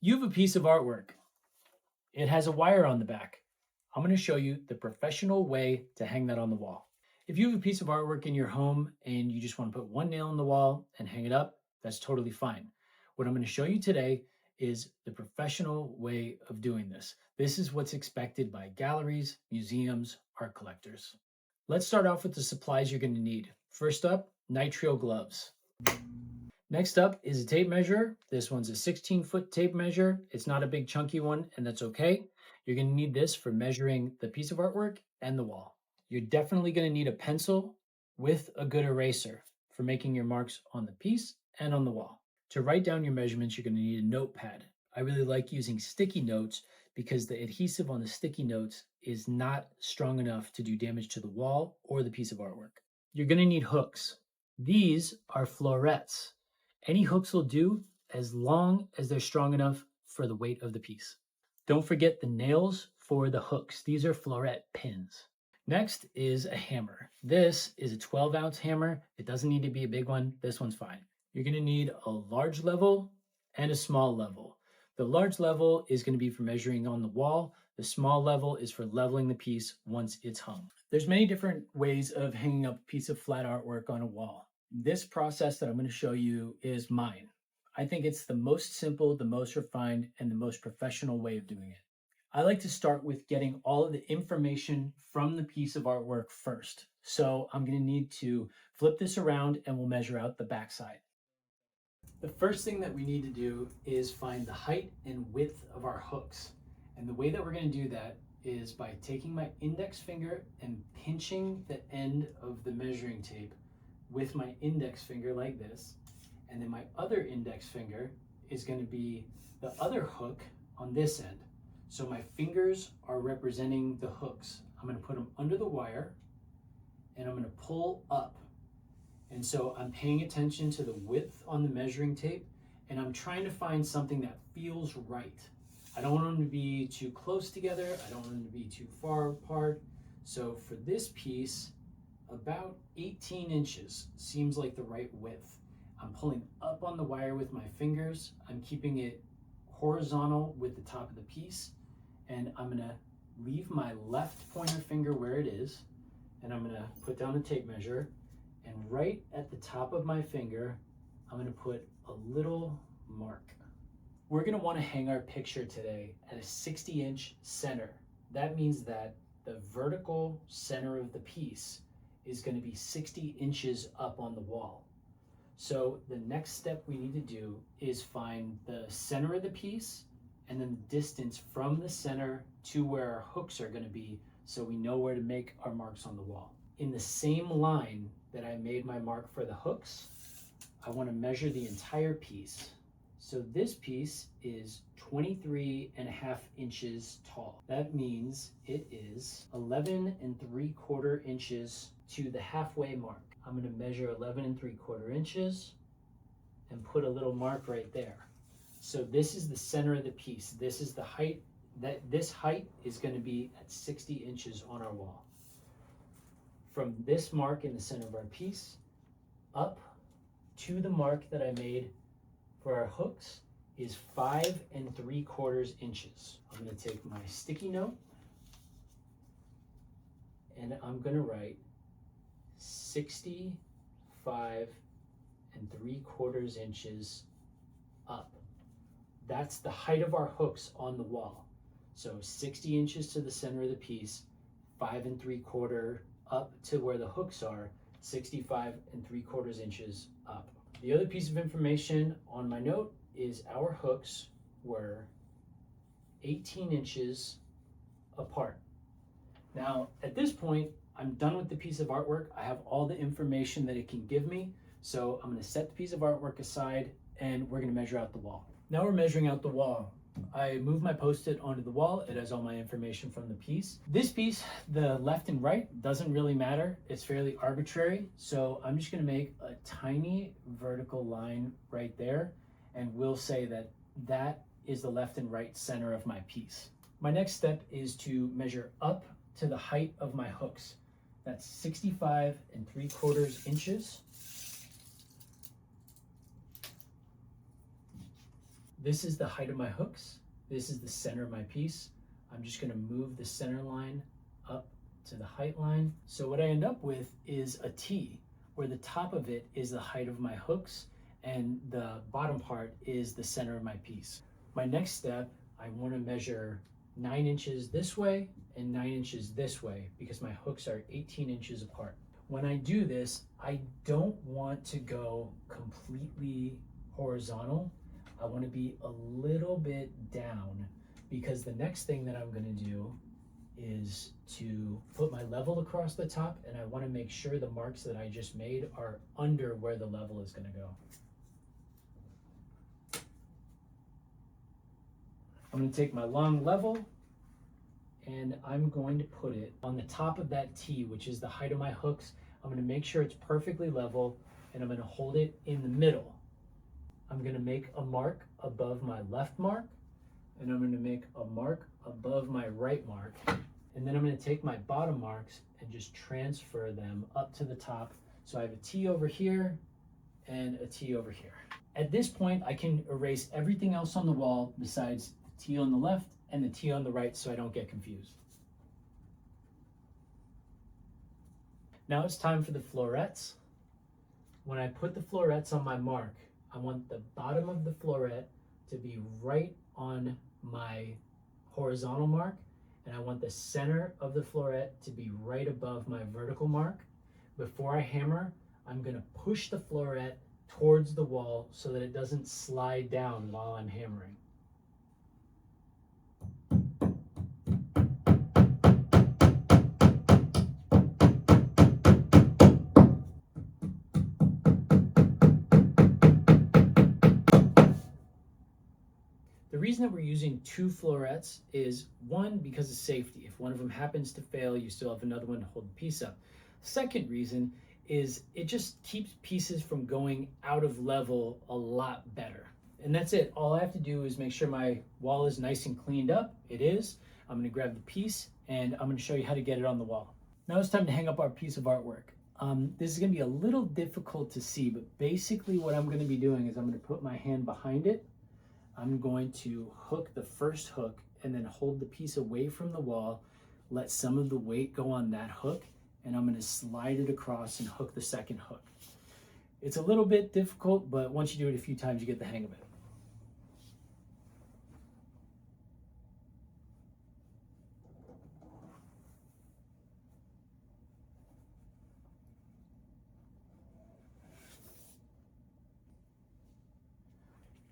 You have a piece of artwork. It has a wire on the back. I'm going to show you the professional way to hang that on the wall. If you have a piece of artwork in your home and you just want to put one nail in the wall and hang it up, that's totally fine. What I'm going to show you today is the professional way of doing this. This is what's expected by galleries, museums, art collectors. Let's start off with the supplies you're going to need. First up, nitrile gloves. Next up is a tape measure. This one's a 16-foot tape measure. It's not a big chunky one, and that's okay. You're gonna need this for measuring the piece of artwork and the wall. You're definitely gonna need a pencil with a good eraser for making your marks on the piece and on the wall. To write down your measurements, you're gonna need a notepad. I really like using sticky notes because the adhesive on the sticky notes is not strong enough to do damage to the wall or the piece of artwork. You're gonna need hooks. These are florets. Any hooks will do as long as they're strong enough for the weight of the piece. Don't forget the nails for the hooks. These are floret pins. Next is a hammer. This is a 12-ounce hammer. It doesn't need to be a big one. This one's fine. You're going to need a large level and a small level. The large level is going to be for measuring on the wall. The small level is for leveling the piece once it's hung. There's many different ways of hanging up a piece of flat artwork on a wall. This process that I'm going to show you is mine. I think it's the most simple, the most refined, and the most professional way of doing it. I like to start with getting all of the information from the piece of artwork first. So I'm going to need to flip this around and we'll measure out the backside. The first thing that we need to do is find the height and width of our hooks. And the way that we're going to do that is by taking my index finger and pinching the end of the measuring tape with my index finger like this, and then my other index finger is going to be the other hook on this end. So my fingers are representing the hooks. I'm going to put them under the wire and I'm going to pull up. And so I'm paying attention to the width on the measuring tape and I'm trying to find something that feels right. I don't want them to be too close together. I don't want them to be too far apart. So for this piece, about 18 inches seems like the right width. I'm pulling up on the wire with my fingers. I'm keeping it horizontal with the top of the piece. And I'm gonna leave my left pointer finger where it is. And I'm gonna put down the tape measure. And right at the top of my finger, I'm gonna put a little mark. We're gonna wanna hang our picture today at a 60-inch center. That means that the vertical center of the piece is going to be 60 inches up on the wall. So the next step we need to do is find the center of the piece and then the distance from the center to where our hooks are going to be so we know where to make our marks on the wall. In the same line that I made my mark for the hooks, I want to measure the entire piece. So this piece is 23.5 inches tall. That means it is 11 3/4 inches to the halfway mark. I'm going to measure 11 3/4 inches and put a little mark right there. So this is the center of the piece. This is the height. This height is going to be at 60 inches on our wall. From this mark in the center of our piece up to the mark that I made for our hooks is 5 3/4 inches. I'm going to take my sticky note and I'm going to write 65 3/4 inches up. That's the height of our hooks on the wall. So 60 inches to the center of the piece, 5 3/4 up to where the hooks are, 65 3/4 inches up. The other piece of information on my note is our hooks were 18 inches apart. Now, at this point, I'm done with the piece of artwork. I have all the information that it can give me. So I'm going to set the piece of artwork aside and we're going to measure out the wall. Now we're measuring out the wall. I move my Post-it onto the wall. It has all my information from the piece. This piece, the left and right, doesn't really matter. It's fairly arbitrary. So I'm just going to make a tiny vertical line right there. And we'll say that that is the left and right center of my piece. My next step is to measure up to the height of my hooks. That's 65 3/4 inches. This is the height of my hooks. This is the center of my piece. I'm just gonna move the center line up to the height line. So what I end up with is a T, where the top of it is the height of my hooks and the bottom part is the center of my piece. My next step, I wanna measure 9 inches this way and 9 inches this way because my hooks are 18 inches apart. When I do this, I don't want to go completely horizontal. I want to be a little bit down because the next thing that I'm going to do is to put my level across the top, and I want to make sure the marks that I just made are under where the level is going to go. I'm going to take my long level and I'm going to put it on the top of that T, which is the height of my hooks. I'm going to make sure it's perfectly level and I'm going to hold it in the middle. I'm going to make a mark above my left mark and I'm going to make a mark above my right mark. And then I'm going to take my bottom marks and just transfer them up to the top. So I have a T over here and a T over here. At this point, I can erase everything else on the wall besides the T on the left and the T on the right so I don't get confused. Now it's time for the florets. When I put the florets on my mark, I want the bottom of the floret to be right on my horizontal mark, and I want the center of the floret to be right above my vertical mark. Before I hammer, I'm going to push the floret towards the wall so that it doesn't slide down while I'm hammering. The reason that we're using 2 florets is, one, because of safety. If one of them happens to fail, you still have another one to hold the piece up. Second reason is it just keeps pieces from going out of level a lot better. And that's it. All I have to do is make sure my wall is nice and cleaned up. It is. I'm going to grab the piece and I'm going to show you how to get it on the wall. Now it's time to hang up our piece of artwork. This is going to be a little difficult to see, but basically what I'm going to be doing is I'm going to put my hand behind it. I'm going to hook the first hook and then hold the piece away from the wall, let some of the weight go on that hook, and I'm going to slide it across and hook the second hook. It's a little bit difficult, but once you do it a few times, you get the hang of it.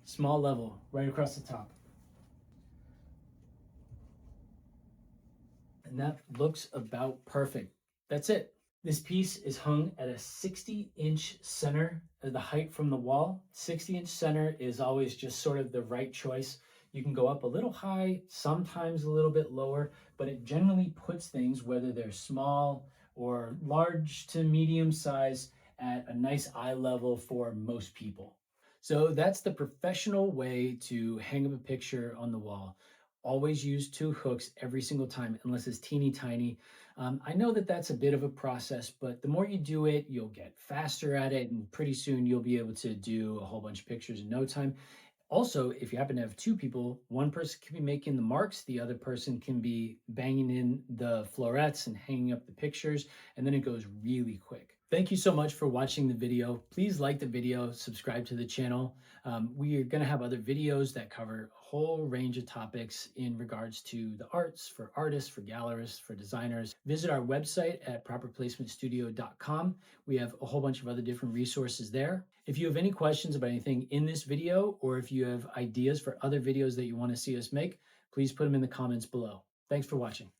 Small level, right across the top. And that looks about perfect. That's it. This piece is hung at a 60-inch center, the height from the wall. 60-inch center is always just sort of the right choice. You can go up a little high, sometimes a little bit lower, but it generally puts things, whether they're small or large to medium size, at a nice eye level for most people. So that's the professional way to hang up a picture on the wall. Always use 2 hooks every single time, unless it's teeny tiny. I know that that's a bit of a process, but the more you do it, you'll get faster at it, and pretty soon you'll be able to do a whole bunch of pictures in no time. Also, if you happen to have 2 people, one person can be making the marks, the other person can be banging in the florets and hanging up the pictures, and then it goes really quick. Thank you so much for watching the video. Please like the video, subscribe to the channel. We are going to have other videos that cover a whole range of topics in regards to the arts, for artists, for gallerists, for designers. Visit our website at properplacementstudio.com. We have a whole bunch of other different resources there. If you have any questions about anything in this video, or if you have ideas for other videos that you want to see us make, please put them in the comments below. Thanks for watching.